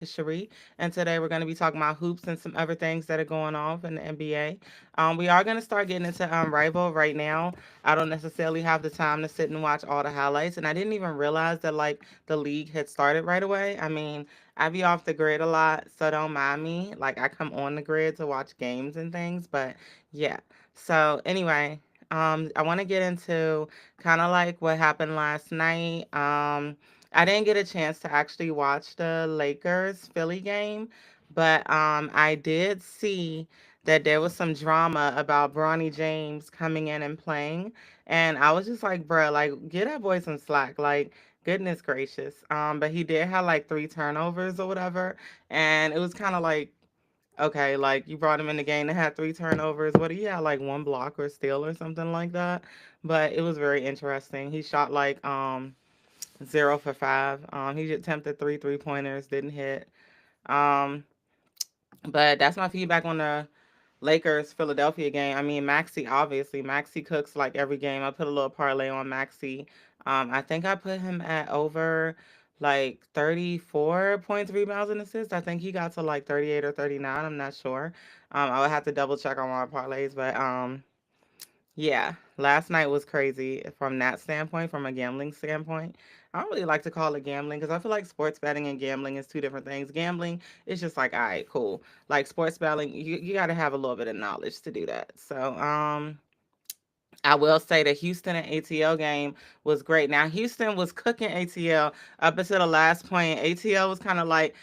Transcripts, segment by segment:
Sheri, and today we're going to be talking about hoops and some other things that are going on in the NBA. We are going to start getting into Rival right now. I don't necessarily have the time to sit and watch all the highlights, and I didn't even realize that like the league had started right away. I mean, I be off the grid a lot, so don't mind me. Like I come on the grid to watch games and things, but yeah. So anyway, I want to get into kind of like what happened last night. I didn't get a chance to actually watch the Lakers Philly game, but I did see that there was some drama about Bronny James coming in and playing, and I was just like, bruh, like get that boy some slack, like goodness gracious. But he did have like 3 turnovers or whatever, and it was kind of like, okay, like you brought him in the game and had 3 turnovers. What do you have, like 1 block or steal or something like that? But it was very interesting. He shot like 0 for 5. He attempted 3 3-pointers, didn't hit. Um, but that's my feedback on the Lakers Philadelphia game. I mean, Maxi cooks like every game. I put a little parlay on Maxi. I think I put him at over like 34 points, rebounds, and assists. I think he got to like 38 or 39. I'm not sure. I would have to double check on my parlays, but yeah, last night was crazy from that standpoint, from a gambling standpoint. I don't really like to call it gambling because I feel like sports betting and gambling is 2 different things. Gambling is just like, all right, cool. Like sports betting, you got to have a little bit of knowledge to do that. So, I will say the Houston and ATL game was great. Now Houston was cooking ATL up until the last point. ATL was kind of like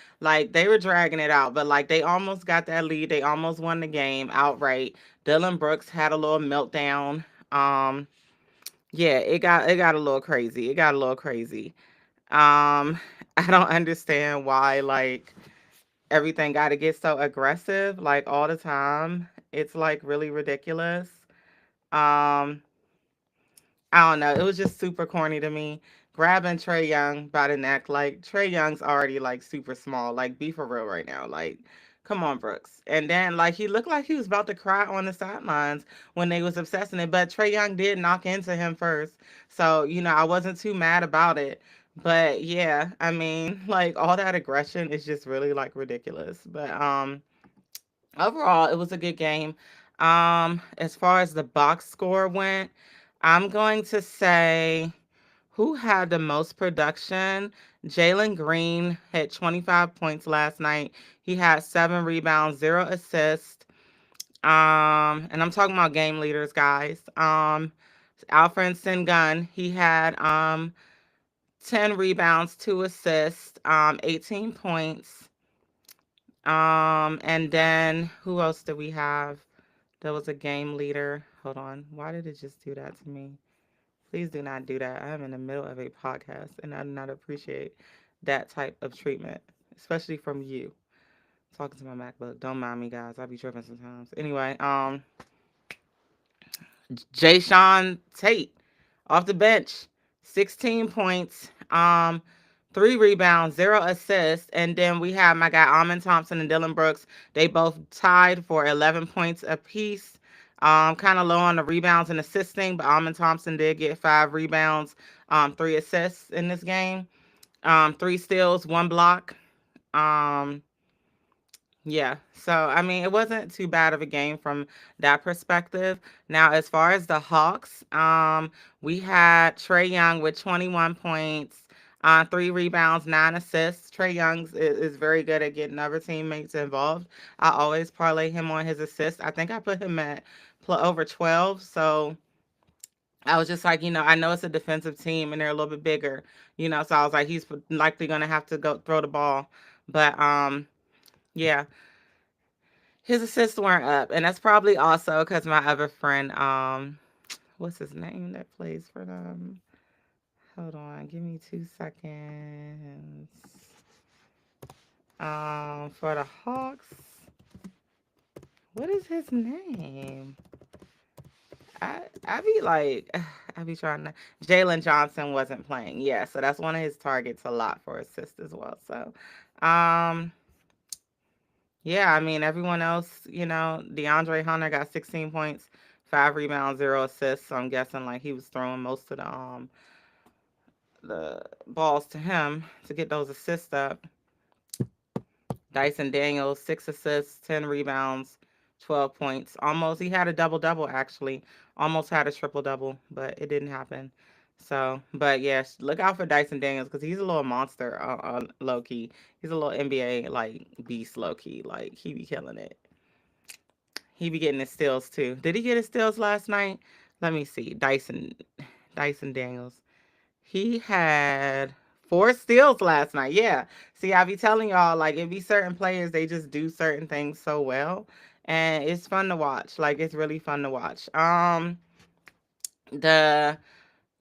they were dragging it out, but like they almost got that lead. They almost won the game outright. Dylan Brooks had a little meltdown. Um, yeah, it got a little crazy. It got a little crazy. I don't understand why like everything got to get so aggressive like all the time. It's like really ridiculous. Um, I don't know. It was just super corny to me. Grabbing Trey Young by the neck, like Trey Young's already like super small. Like, be for real right now. Like, come on, Brooks. And then like he looked like he was about to cry on the sidelines when they was obsessing it. But Trey Young did knock into him first, so I wasn't too mad about it. But yeah, I mean, like all that aggression is just really like ridiculous. But overall, it was a good game. As far as the box score went, I'm going to say who had the most production. Jalen Green had 25 points last night. He had 7 rebounds, 0 assists. And I'm talking about game leaders, guys. Alfred Sengun, he had 10 rebounds, 2 assists, 18 points. And then who else did we have? There was a game leader. Hold on. Why did it just do that to me? Please do not do that. I am in the middle of a podcast and I do not appreciate that type of treatment, especially from you. Talking to my MacBook. Don't mind me, guys. I be tripping sometimes. Anyway, Jay Sean Tate off the bench, 16 points, 3 rebounds, 0 assists. And then we have my guy Almond Thompson and Dylan Brooks. They both tied for 11 points apiece. Kind of low on the rebounds and assisting, but Almond Thompson did get 5 rebounds, 3 assists in this game, 3 steals, 1 block. Um, yeah. So, I mean, it wasn't too bad of a game from that perspective. Now, as far as the Hawks, we had Trey Young with 21 points, 3 rebounds, 9 assists. Trey Young is very good at getting other teammates involved. I always parlay him on his assists. I think I put him at over 12. So I was just like, I know it's a defensive team and they're a little bit bigger, so I was like, he's likely going to have to go throw the ball. But, yeah, his assists weren't up, and that's probably also because my other friend, what's his name that plays for them? Hold on, give me 2 seconds. For the Hawks, what is his name? I be like, I be trying to. Jalen Johnson wasn't playing, yeah, so that's one of his targets a lot for assists as well. So, um, yeah, I mean, everyone else, DeAndre Hunter got 16 points, 5 rebounds, 0 assists. So I'm guessing like he was throwing most of the balls to him to get those assists up. Dyson Daniels, 6 assists, 10 rebounds, 12 points. Almost, he had a double double actually. Almost had a triple double, but it didn't happen. So, but yes, look out for Dyson Daniels because he's a little monster, low key. He's a little NBA like beast, low key. Like he be killing it. He be getting his steals too. Did he get his steals last night? Let me see. Dyson Daniels. He had 4 steals last night. Yeah. See, I be telling y'all, like, it be certain players, they just do certain things so well. And it's fun to watch. Like, it's really fun to watch. The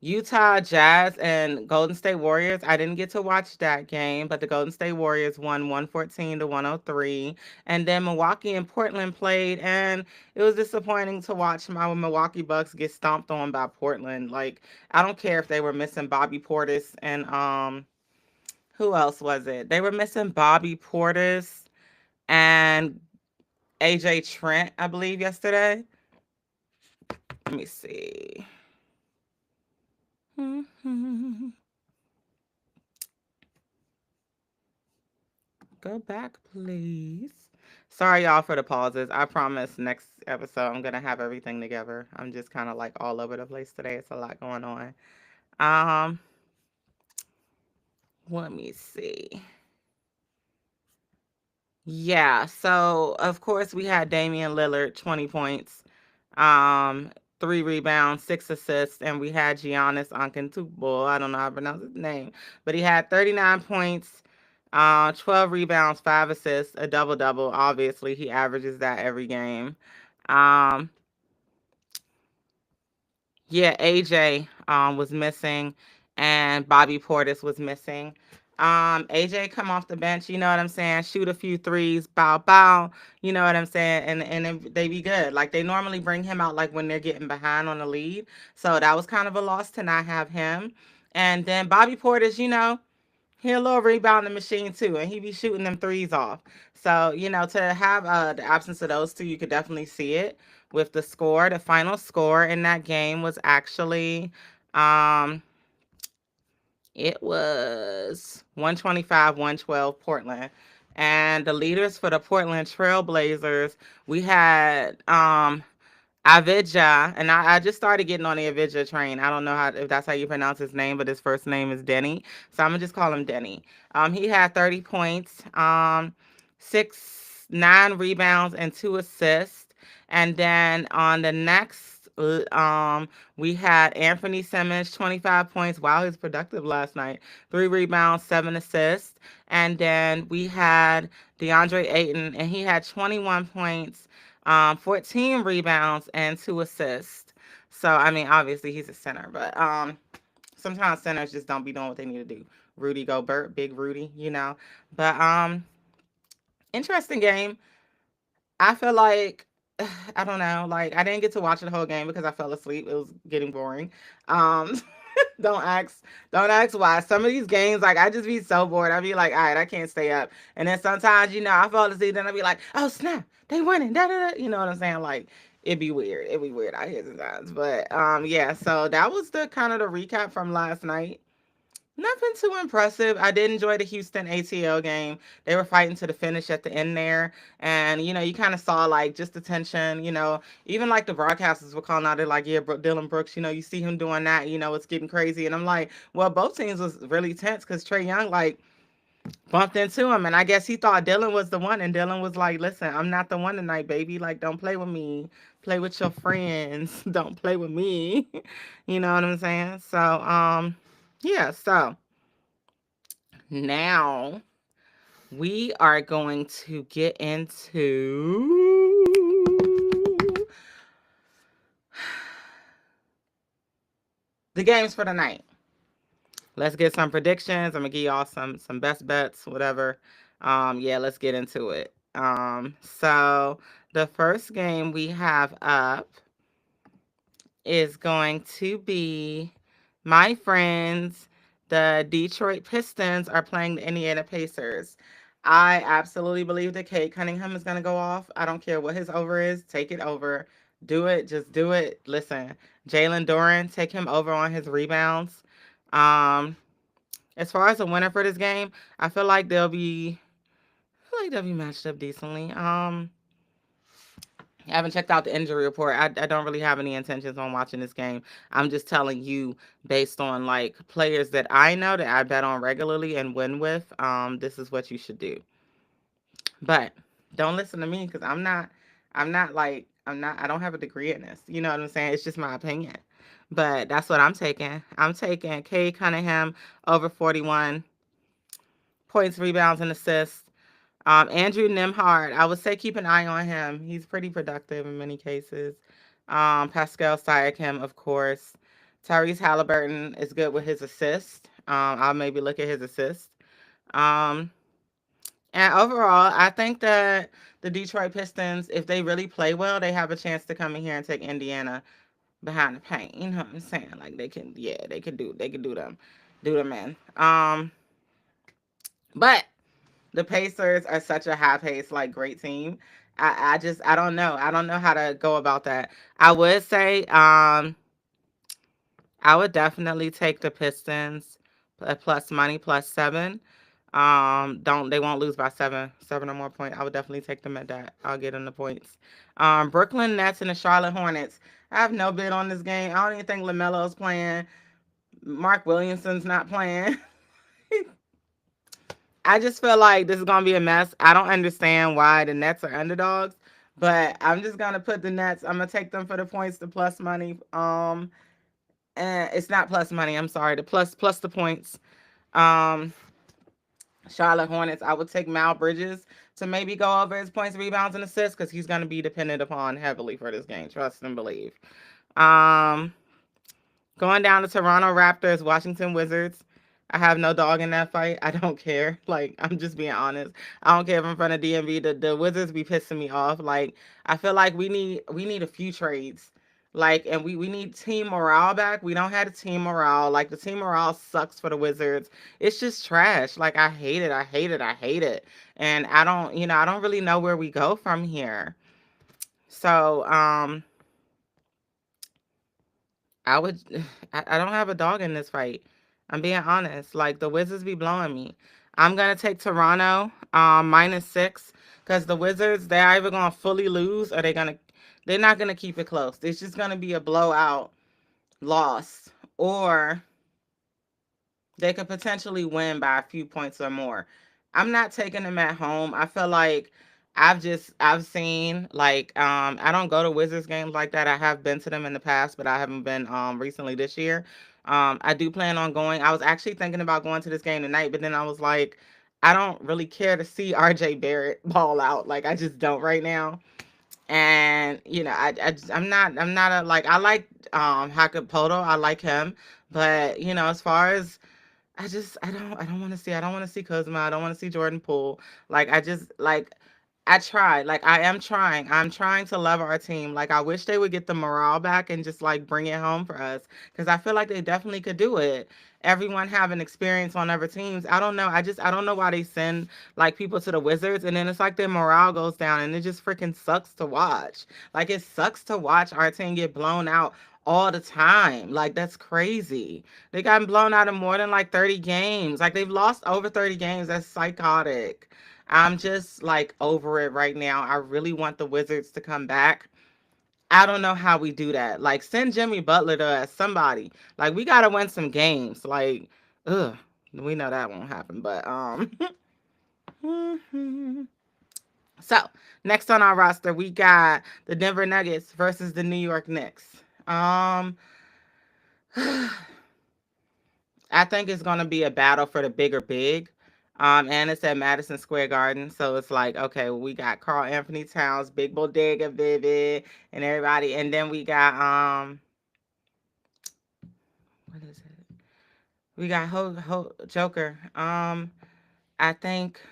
Utah Jazz and Golden State Warriors. I didn't get to watch that game, but the Golden State Warriors won 114 to 103. And then Milwaukee and Portland played, and it was disappointing to watch my Milwaukee Bucks get stomped on by Portland. Like, I don't care if they were missing Bobby Portis and who else was it? They were missing Bobby Portis and AJ Trent, I believe, yesterday. Let me see. Go back, please. Sorry, y'all, for the pauses. I promise next episode I'm gonna have everything together. I'm just kind of like all over the place today. It's a lot going on. Um, let me see. Yeah, so of course we had Damian Lillard, 20 points, um, 3 rebounds, 6 assists, and we had Giannis Antetokounmpo. I don't know how to pronounce his name, but he had 39 points, 12 rebounds, 5 assists, a double double. Obviously, he averages that every game. Um, yeah, AJ was missing and Bobby Portis was missing. AJ come off the bench, you know what I'm saying? Shoot a few threes, bow bow, you know what I'm saying? And they be good. Like they normally bring him out like when they're getting behind on the lead. So that was kind of a loss to not have him. And then Bobby Portis, he a little rebounding machine too, and he be shooting them threes off. So to have the absence of those two, you could definitely see it with the score. The final score in that game was actually, um, it was 125, 112 Portland. And the leaders for the Portland Trailblazers, we had Avija, and I just started getting on the Avija train. I don't know if that's how you pronounce his name, but his first name is Denny, so I'm gonna just call him Denny. He had 30 points, 9 rebounds, and 2 assists. And then on the next, we had Anthony Simmons, 25 points. Wow, he was productive last night. 3 rebounds, 7 assists. And then we had DeAndre Ayton, and he had 21 points, 14 rebounds and 2 assists. So I mean, obviously he's a center, but sometimes centers just don't be doing what they need to do. Rudy Gobert, big Rudy. But interesting game. I feel like I don't know, like I didn't get to watch the whole game because I fell asleep. It was getting boring. Um don't ask don't ask why. Some of these games, like I just be so bored. I be like, all right, I can't stay up. And then sometimes, I fall asleep, then I be like, oh snap, they winning. Da, da, da. You know what I'm saying? Like it'd be weird. It'd be weird out here sometimes. But yeah, so that was the kind of the recap from last night. Nothing too impressive. I did enjoy the Houston ATL game. They were fighting to the finish at the end there. And, you kind of saw like just the tension, even like the broadcasters were calling out, they're like, yeah, Dylan Brooks, you see him doing that, it's getting crazy. And I'm like, well, both teams was really tense because Trey Young, like, bumped into him. And I guess he thought Dylan was the one. And Dylan was like, listen, I'm not the one tonight, baby. Like, don't play with me. Play with your friends. Don't play with me. You know what I'm saying? So, yeah, so now we are going to get into the games for the night. Let's get some predictions. I'm gonna give y'all some best bets, whatever. Yeah, let's get into it. So the first game we have up is going to be my friends. The Detroit Pistons are playing the Indiana Pacers. I absolutely believe that Cade Cunningham is going to go off. I don't care what his over is. Take it over. Do it. Just do it. Listen, Jalen Duren, take him over on his rebounds. Um, as far as the winner for this game, I feel like there'll be feel like they'll be matched up decently. I haven't checked out the injury report. I don't really have any intentions on watching this game. I'm just telling you based on like players that I know that I bet on regularly and win with. This is what you should do. But don't listen to me because I don't have a degree in this. You know what I'm saying? It's just my opinion. But that's what I'm taking. I'm taking Kay Cunningham over 41 points, rebounds, and assists. Andrew Nimhard, I would say keep an eye on him. He's pretty productive in many cases. Pascal Siakam, of course. Tyrese Halliburton is good with his assist. I'll maybe look at his assist. Um, and overall, I think that the Detroit Pistons, if they really play well, they have a chance to come in here and take Indiana behind the paint. You know what I'm saying? Like they can, yeah, they can do them in. But the Pacers are such a high pace, like great team. I don't know. I don't know how to go about that. I would say, I would definitely take the Pistons plus money plus 7. Don't they won't lose by 7 or more points. I would definitely take them at that. I'll get them the points. Brooklyn Nets and the Charlotte Hornets. I have no bid on this game. I don't even think LaMelo's playing. Mark Williamson's not playing. I just feel like this is gonna be a mess. I don't understand why the Nets are underdogs, but I'm just gonna put the Nets. I'm gonna take them for the points, the plus money. And it's not plus money. I'm sorry, the plus the points. Um, Charlotte Hornets. I would take Mal Bridges to maybe go over his points, rebounds, and assists because he's gonna be dependent upon heavily for this game. Trust and believe. Um, Going down to Toronto Raptors, Washington Wizards. I have no dog in that fight. I don't care. Like, I'm just being honest. I don't care if I'm in front of DMV. The Wizards be pissing me off. Like, I feel like we need a few trades. Like, and we need team morale back. We don't have a team morale. Like the team morale sucks for the Wizards. It's just trash. Like I hate it. I hate it. I hate it. And I don't really know where we go from here. So, I would. I don't have a dog in this fight. I'm being honest. Like the Wizards be blowing me. I'm gonna take Toronto -6 because the Wizards they're either gonna fully lose or they're not gonna keep it close. It's just gonna be a blowout loss or they could potentially win by a few points or more. I'm not taking them at home. I feel like I've seen like I don't go to Wizards games like that. I have been to them in the past, but I haven't been recently this year. I do plan on going. I was actually thinking about going to this game tonight, but then I was like I don't really care to see RJ Barrett ball out. Like I just don't right now. And I'm not a like I like Hakapoto. I like him, but as far as I don't want to see Kuzma. I don't want to see Jordan Poole. Like I just like I tried. Like I am trying. I'm trying to love our team. Like I wish they would get the morale back and just like bring it home for us cuz I feel like they definitely could do it. Everyone having experience on other teams. I don't know. I don't know why they send like people to the Wizards and then it's like their morale goes down and it just freaking sucks to watch. Like it sucks to watch our team get blown out all the time. Like that's crazy. They got blown out of more than like 30 games. Like they've lost over 30 games. That's psychotic. I'm just like over it right now. I really want the Wizards to come back. I don't know how we do that. Like send Jimmy Butler to us, somebody. Like we gotta win some games. Like, ugh, we know that won't happen. But so next on our roster we got the Denver Nuggets versus the New York Knicks. I think it's gonna be a battle for the bigger big. And it's at Madison Square Garden. So it's like, okay, well, we got Carl Anthony Towns, Big Bodega Vivid, and everybody. And then we got what is it? We got Joker. I think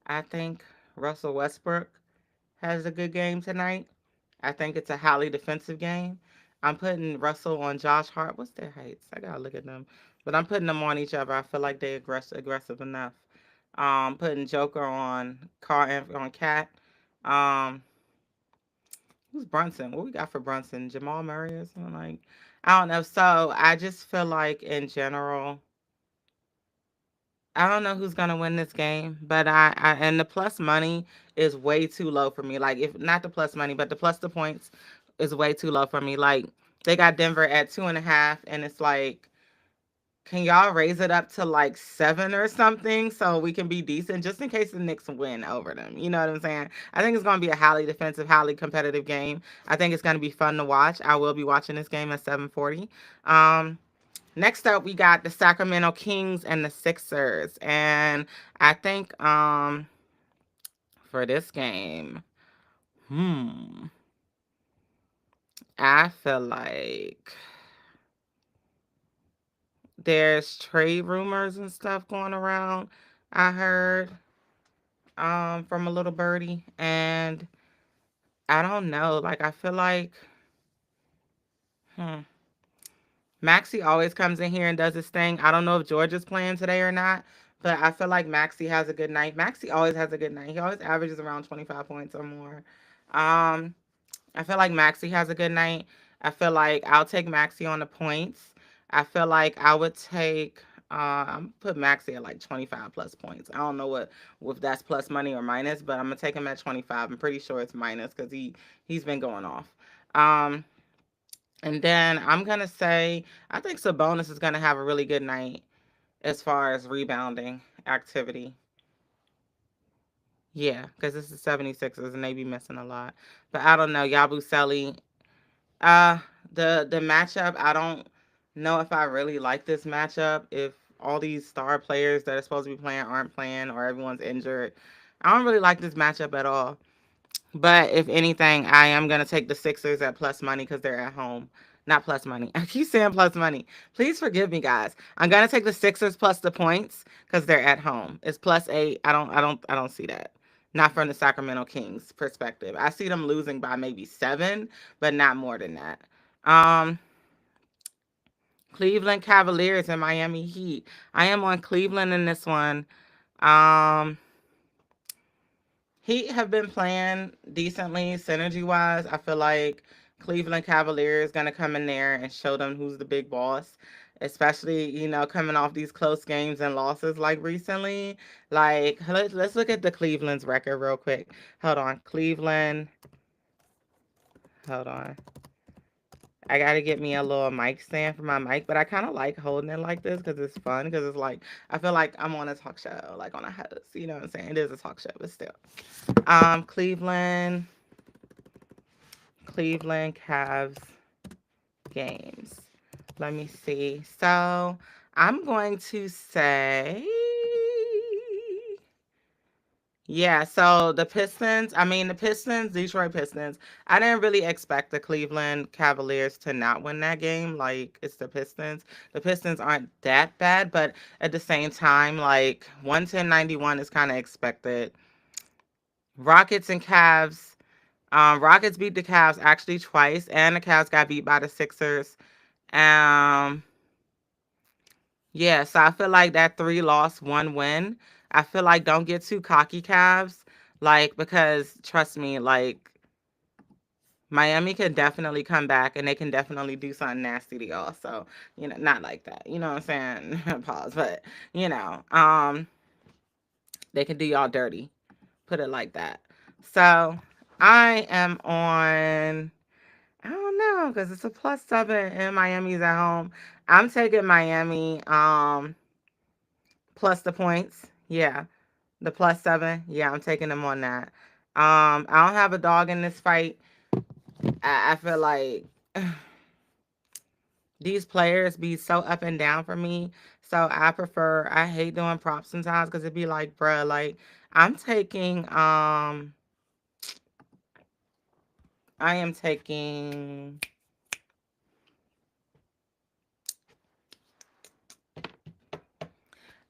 I think Russell Westbrook has a good game tonight. I think it's a highly defensive game. I'm putting Russell on Josh Hart. What's their heights? I gotta look at them. But I'm putting them on each other. I feel like they're aggressive enough. Putting Joker on on Cat. Um, who's Brunson? What we got for Brunson? Jamal Murray or something like? I don't know. So I just feel like in general, I don't know who's gonna win this game, but and the plus money is way too low for me. Like if not the plus money, but the points is way too low for me. Like they got Denver at 2.5, and it's like, can y'all raise it up to like 7 or something so we can be decent, just in case the Knicks win over them? You know what I'm saying? I think it's gonna be a highly defensive, highly competitive game. I think it's gonna be fun to watch. I will be watching this game at 7:40. Um, Next up, we got the Sacramento Kings and the Sixers. And I think for this game, hmm, I feel like there's trade rumors and stuff going around. I heard from a little birdie, and I don't know. Like I feel like hmm, Maxi always comes in here and does his thing. I don't know if George is playing today or not, but I feel like Maxi has a good night. Maxi always has a good night. He always averages around 25 points or more. Um, I feel like Maxi has a good night. I feel like I'll take Maxi on the points. I feel like I would take I'm put Maxi at like 25 plus points. I don't know what if that's plus money or minus, but I'm gonna take him at 25. I'm pretty sure it's minus because he's been going off. Um, and then I'm gonna say I think Sabonis is gonna have a really good night as far as rebounding activity. Yeah, because this is 76ers and they be missing a lot. But I don't know. Yabusele. Uh the matchup, I don't know if I really like this matchup if all these star players that are supposed to be playing aren't playing or everyone's injured. I don't really like this matchup at all. But if anything, I am going to take the Sixers at plus money because they're at home. Not plus money. I keep saying plus money. Please forgive me, guys. I'm going to take the Sixers plus the points because they're at home. It's +8. I don't see that. Not from the Sacramento Kings perspective. I see them losing by maybe 7, but not more than that. Um, Cleveland Cavaliers and Miami Heat. I am on Cleveland in this one. Um, Heat have been playing decently synergy wise. I feel like Cleveland Cavaliers gonna come in there and show them who's the big boss. Especially, coming off these close games and losses like recently. Like, let's look at the Cleveland's record real quick. Hold on. Cleveland. Hold on. I gotta get me a little mic stand for my mic, but I kind of like holding it like this because it's fun. Because it's like I feel like I'm on a talk show, like on a host. You know what I'm saying? It is a talk show, but still. Cleveland Cavs games. Let me see. So I'm going to say, yeah. So the Pistons, Detroit Pistons. I didn't really expect the Cleveland Cavaliers to not win that game. Like it's the Pistons. The Pistons aren't that bad, but at the same time, like 110-91 is kind of expected. Rockets and Cavs. Rockets beat the Cavs actually twice, and the Cavs got beat by the Sixers. Um, yeah, so I feel like that 3 loss, 1 win. I feel like don't get too cocky, Cavs, like because trust me, like Miami can definitely come back and they can definitely do something nasty to y'all. So not like that. You know what I'm saying? Pause, but you know, um, they can do y'all dirty. Put it like that. So I am on. I don't know because it's a +7 and Miami's at home. I'm taking Miami plus the points. Yeah, the +7. Yeah, I'm taking them on that. I don't have a dog in this fight. I feel like these players be so up and down for me. So I hate doing props sometimes because it'd be like, bruh, like I'm taking I am taking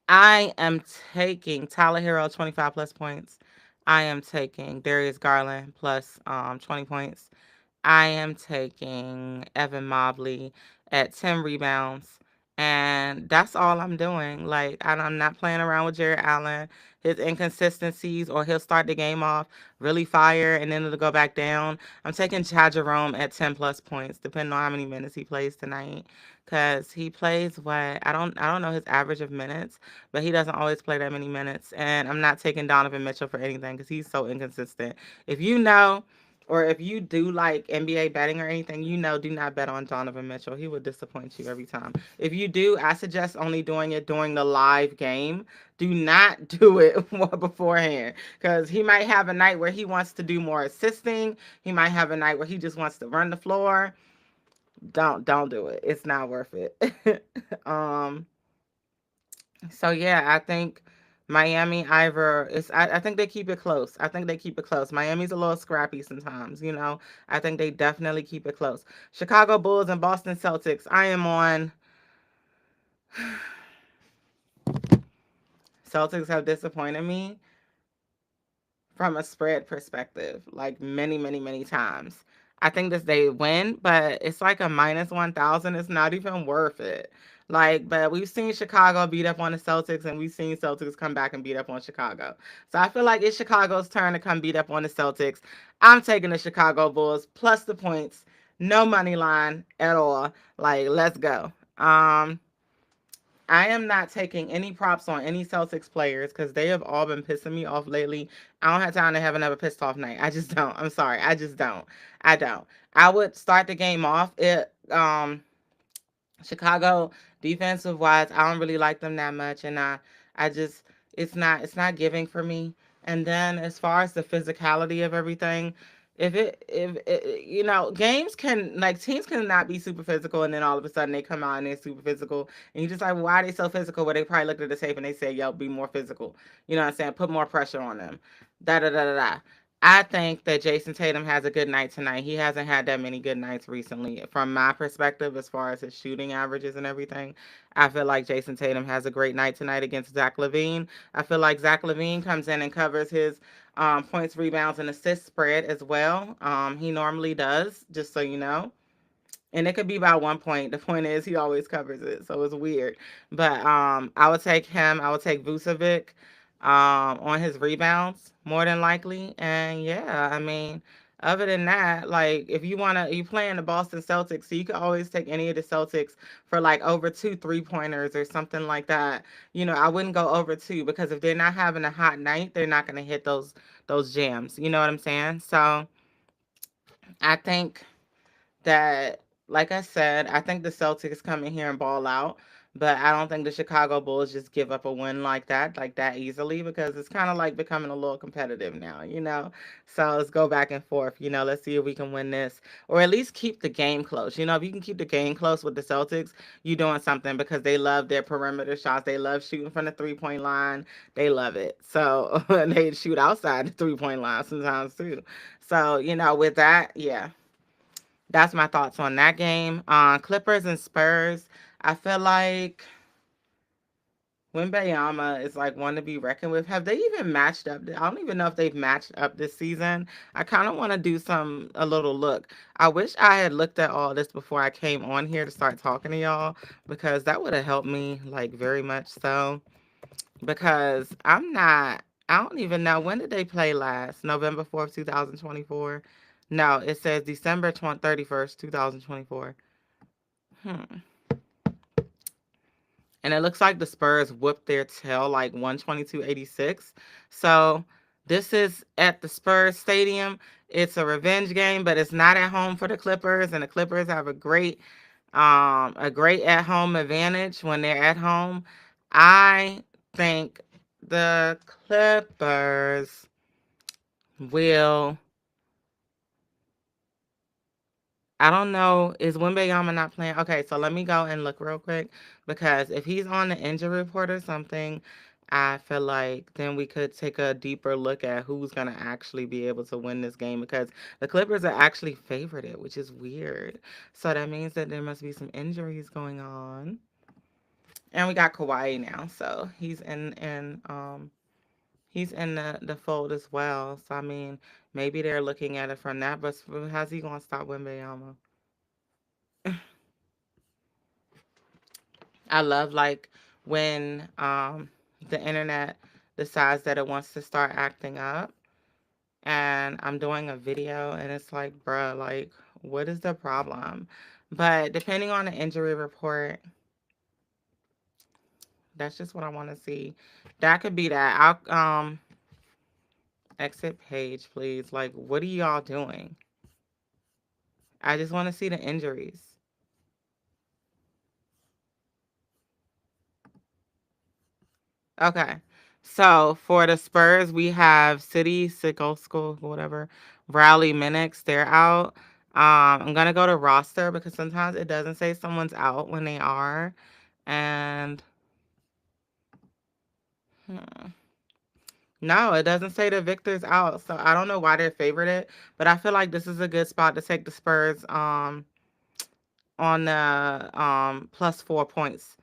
I am taking Tyler Hero 25 plus points. I am taking Darius Garland plus 20 points. I am taking Evan Mobley at 10 rebounds. And that's all I'm doing. Like, I'm not playing around with Jared Allen. His inconsistencies, or he'll start the game off really fire and then it'll go back down. I'm taking Chad Jerome at 10 plus points, depending on how many minutes he plays tonight. because he plays what I don't know his average of minutes, but he doesn't always play that many minutes. And I'm not taking Donovan Mitchell for anything because he's so inconsistent. If you know, or if you do like NBA betting or anything, do not bet on Donovan Mitchell. He will disappoint you every time. If you do, I suggest only doing it during the live game. Do not do it beforehand because he might have a night where he wants to do more assisting. He might have a night where he just wants to run the floor. Don't do it. It's not worth it. um so yeah, I think Miami either is I think they keep it close. I think they keep it close. Miami's a little scrappy sometimes. I think they definitely keep it close. Chicago Bulls and Boston Celtics. I am on Celtics have disappointed me from a spread perspective, like many, many, many times. I think this they win, but it's like a minus 1,000. It's not even worth it. Like, but we've seen Chicago beat up on the Celtics, and we've seen Celtics come back and beat up on Chicago. So I feel like it's Chicago's turn to come beat up on the Celtics. I'm taking the Chicago Bulls plus the points, no money line at all. Like, let's go. I am not taking any props on any Celtics players because they have all been pissing me off lately. I don't have time to have another pissed off night. I just don't. I'm sorry. I just don't. I don't. I would start the game off. Chicago defensive wise, I don't really like them that much, and I just it's not giving for me. And then as far as the physicality of everything, if games can like teams cannot be super physical, and then all of a sudden they come out and they're super physical, and you just like, well, why are they so physical? Well, they probably looked at the tape and they said, yo, be more physical. You know what I'm saying? Put more pressure on them. Da da da da da. I think that Jason Tatum has a good night tonight. He hasn't had that many good nights recently. From my perspective, as far as his shooting averages and everything, I feel like Jason Tatum has a great night tonight against Zach LaVine. I feel like Zach LaVine comes in and covers his points, rebounds, and assists spread as well. He normally does, just so you know. And it could be by 1 point. The point is he always covers it, so it's weird. But I would take him. I would take Vucevic on his rebounds more than likely. And yeah, I mean, other than that, like if you playing the Boston Celtics, so you could always take any of the Celtics for like over 2 3-pointers or something like that. I wouldn't go over two because if they're not having a hot night, they're not gonna hit those jams. You know what I'm saying? So I think that, like I said, I think the Celtics come in here and ball out, but I don't think the Chicago Bulls just give up a win like that easily because it's kind of like becoming a little competitive now. So let's go back and forth. Let's see if we can win this or at least keep the game close. If you can keep the game close with the Celtics, you're doing something because they love their perimeter shots. They love shooting from the 3-point line. They love it. So they shoot outside the 3-point line sometimes too. So, with that, yeah. That's my thoughts on that game. Clippers and Spurs. I feel like Wembayama is like one to be reckoned with. Have they even matched up? I don't even know if they've matched up this season. I kind of want to do a little look. I wish I had looked at all this before I came on here to start talking to y'all because that would have helped me like very much so. Because I don't even know when did they play last? November 4th, 2024. No, it says December 31st, 2024. Hmm. And it looks like the Spurs whooped their tail like 122-86. So this is at the Spurs Stadium. It's a revenge game, but it's not at home for the Clippers, and the Clippers have a great at home advantage when they're at home. I think the Clippers will. I don't know. Is Wembayama not playing? Okay, so let me go and look real quick because if he's on the injury report or something, I feel like then we could take a deeper look at who's going to actually be able to win this game because the Clippers are actually favored, which is weird. So that means that there must be some injuries going on. And we got Kawhi now, so he's in the fold as well. So I mean, maybe they're looking at it from that, but how's he going to stop Wembayama? I love like when the internet decides that it wants to start acting up and I'm doing a video and it's like, bruh, like what is the problem? But depending on the injury report, that's just what I want to see. That could be that. I'll exit page, please. Like, what are y'all doing? I just want to see the injuries. Okay. So for the Spurs, we have City, Sikosko, whatever, Rowley, Minix. They're out. I'm gonna go to roster because sometimes it doesn't say someone's out when they are, and hmm, no, it doesn't say the Victor's out. So I don't know why they're favored it, but I feel like this is a good spot to take the Spurs. On the plus 4 points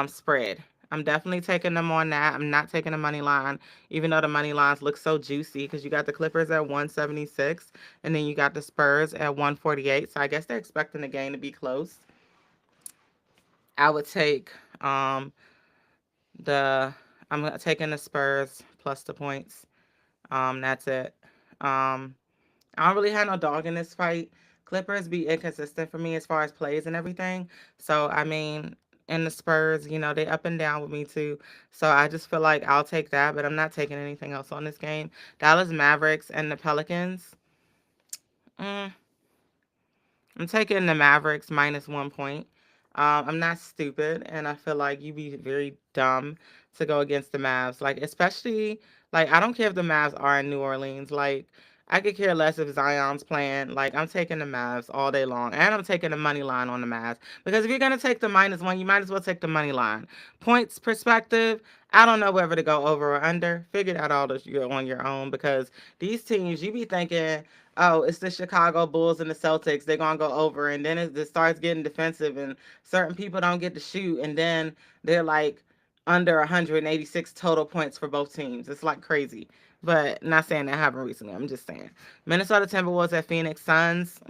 spread. I'm definitely taking them on that. I'm not taking the money line, even though the money lines look so juicy because you got the Clippers at 176 and then you got the Spurs at 148. So I guess they're expecting the game to be close. I would take the I'm taking the Spurs plus the points. That's it. Um, I don't really have no dog in this fight. Clippers be inconsistent for me as far as plays and everything. So I mean, in the Spurs, they up and down with me too. So I just feel like I'll take that, but I'm not taking anything else on this game. Dallas Mavericks and the Pelicans. Mm, I'm taking the Mavericks minus 1 point. I'm not stupid, and I feel like you'd be very dumb to go against the Mavs. Like, especially, like, I don't care if the Mavs are in New Orleans. Like, I could care less if Zion's playing. Like, I'm taking the Mavs all day long, and I'm taking the money line on the Mavs because if you're gonna take the minus one, you might as well take the money line. Points perspective, I don't know whether to go over or under. Figure that out on your own because these teams, you be thinking, oh, it's the Chicago Bulls and the Celtics. They're gonna go over, and then it starts getting defensive, and certain people don't get to shoot, and then they're like under 186 total points for both teams. It's like crazy. But not saying that happened recently. I'm just saying. Minnesota Timberwolves at Phoenix Suns.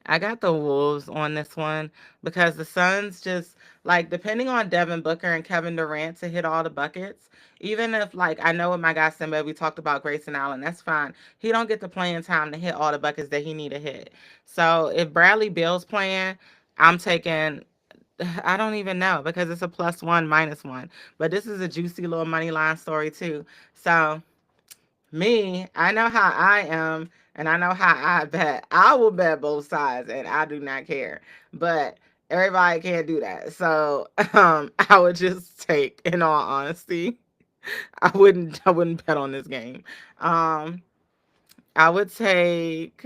I got the Wolves on this one because the Suns just like depending on Devin Booker and Kevin Durant to hit all the buckets. Even if like I know with my guy Simba, we talked about Grayson Allen, that's fine. He don't get the playing time to hit all the buckets that he need to hit. So if Bradley Beal's playing, I'm taking. I don't even know because it's a plus one minus one. But this is a juicy little money line story too. So me, I know how I am and I know how I bet. I will bet both sides and I do not care. But everybody can't do that. So I would just take, in all honesty, I wouldn't bet on this game. Um I would take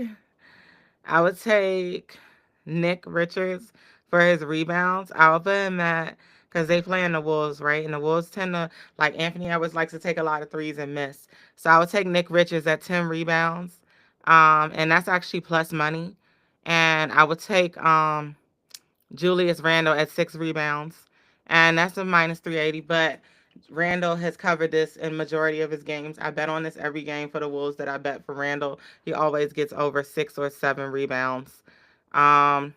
I would take Nick Richards for his rebounds. I'll put him at because they play in the Wolves, right? And the Wolves tend to like Anthony Edwards likes to take a lot of threes and miss. So I would take Nick Richards at 10 rebounds. And that's actually plus money. And I would take Julius Randle at 6 rebounds. And that's a minus 380. But Randall has covered this in majority of his games. I bet on this every game for the Wolves that I bet for Randall. He always gets over 6 or 7 rebounds. Um,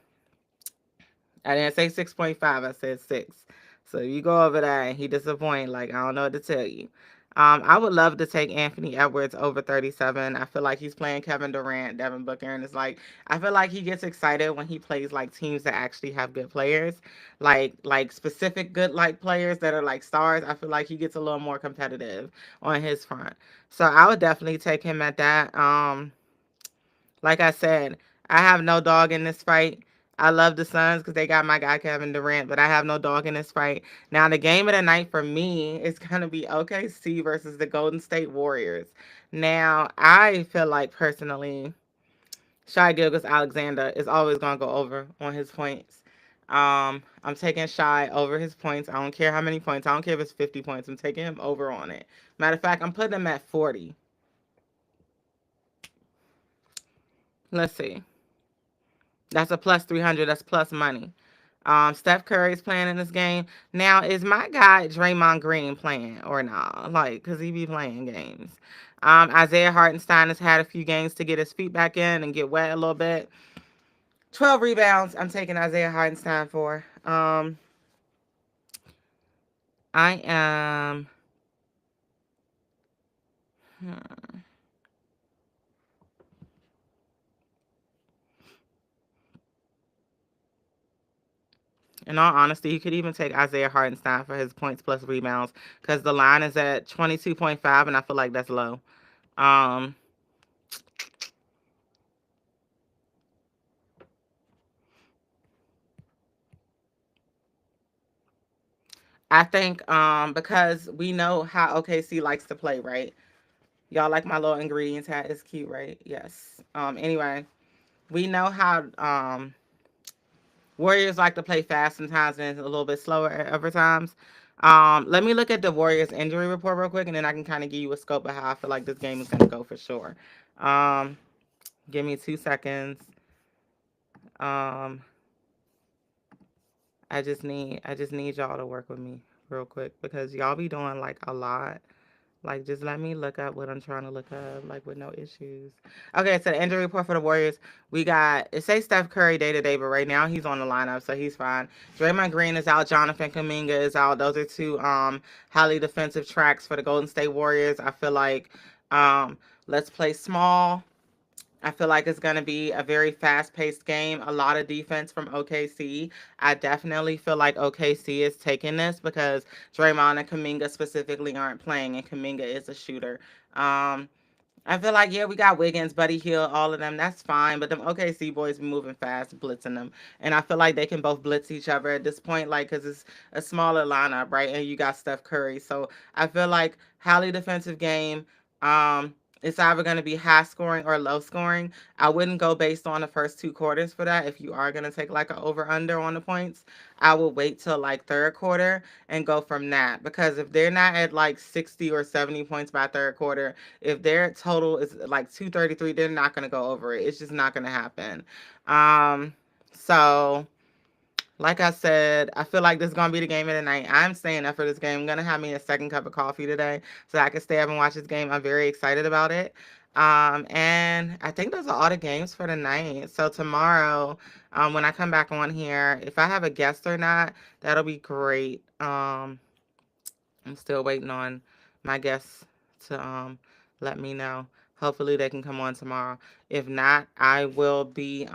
I didn't say 6.5. I said 6. So you go over there and he disappoint. Like I don't know what to tell you. I would love to take Anthony Edwards over 37. I feel like he's playing Kevin Durant, Devin Booker, and it's like I feel like he gets excited when he plays like teams that actually have good players, like specific good like players that are like stars. I feel like he gets a little more competitive on his front. So I would definitely take him at that. Like I said, I have no dog in this fight. I love the Suns because they got my guy Kevin Durant, but I have no dog in this fight. Now, the game of the night for me is going to be OKC versus the Golden State Warriors. Now, I feel like personally, Shai Gilgeous Alexander is always going to go over on his points. I'm taking Shy over his points. I don't care how many points. I don't care if it's 50 points. I'm taking him over on it. Matter of fact, I'm putting him at 40. Let's see. That's a plus 300. That's plus money. Steph Curry's playing in this game. Now, is my guy Draymond Green playing or not? Like, because he be playing games. Isaiah Hartenstein has had a few games to get his feet back in and get wet a little bit. 12 rebounds. I'm taking Isaiah Hartenstein for. I am. hmm, In all honesty, you could even take Isaiah Hartenstein for his points plus rebounds because the line is at 22.5, and I feel like that's low. Um, I think because we know how OKC likes to play, right? Y'all like my little ingredients hat? It's cute, right? Yes. Anyway, we know how Warriors like to play fast sometimes and a little bit slower at other times. Let me look at the Warriors injury report real quick, and then I can kind of give you a scope of how I feel like this game is going to go for sure. Um, Give me 2 seconds. Um, I just need y'all to work with me real quick because y'all be doing like a lot. Like, just let me look up what I'm trying to look up, like, with no issues. Okay, so the injury report for the Warriors, we got, it says Steph Curry day to day, but right now he's on the lineup, so he's fine. Draymond Green is out. Jonathan Kuminga is out. Those are two highly defensive tracks for the Golden State Warriors. I feel like let's play small. I feel like it's going to be a very fast paced game, a lot of defense from OKC. I definitely feel like OKC is taking this because Draymond and Kuminga specifically aren't playing, and Kuminga is a shooter. Um, I feel like, yeah, we got Wiggins, Buddy Hill, all of them. That's fine. But them OKC boys be moving fast, blitzing them. And I feel like they can both blitz each other at this point, like, because it's a smaller lineup, right? And you got Steph Curry. So I feel like highly defensive game. It's either going to be high scoring or low scoring. I wouldn't go based on the first 2 quarters for that. If you are going to take like an over under on the points, I will wait till like third quarter and go from that. Because if they're not at like 60 or 70 points by third quarter, if their total is like 233, they're not going to go over it. It's just not going to happen. So like I said, I feel like this is gonna be the game of the night. I'm staying up for this game. I'm gonna have me a second cup of coffee today so I can stay up and watch this game. I'm very excited about it. And I think those are all the games for the night. So tomorrow, when I come back on here, if I have a guest or not, that'll be great. I'm still waiting on my guests to let me know. Hopefully they can come on tomorrow. If not, I will be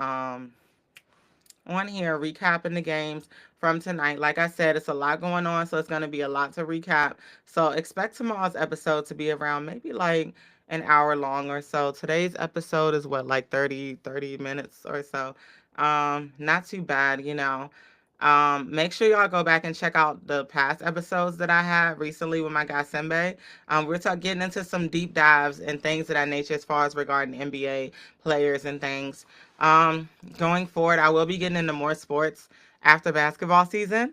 on here recapping the games from tonight. Like I said, it's a lot going on, so it's going to be a lot to recap. So expect tomorrow's episode to be around maybe like an hour long or so. Today's episode is what, like 30 minutes or so. Not too bad, you know. Make sure y'all go back and check out the past episodes that I had recently with my guy Sembe. We're getting into some deep dives and things of that nature as far as regarding NBA players and things. Going forward, I will be getting into more sports after basketball season.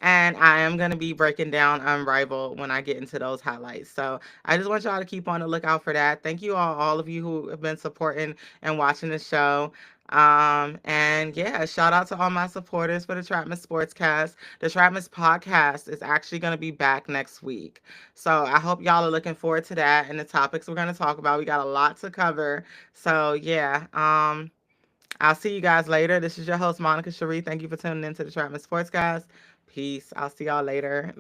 And I am going to be breaking down Unrivaled when I get into those highlights. So I just want y'all to keep on the lookout for that. Thank you all of you who have been supporting and watching the show. And yeah, shout out to all my supporters for the Trapmiss Sportscast. The Trapmiss Podcast is actually going to be back next week. So I hope y'all are looking forward to that and the topics we're going to talk about. We got a lot to cover. So yeah, I'll see you guys later. This is your host, Monica Sheri. Thank you for tuning in to the Trapmiss Sportscast. Peace. I'll see y'all later.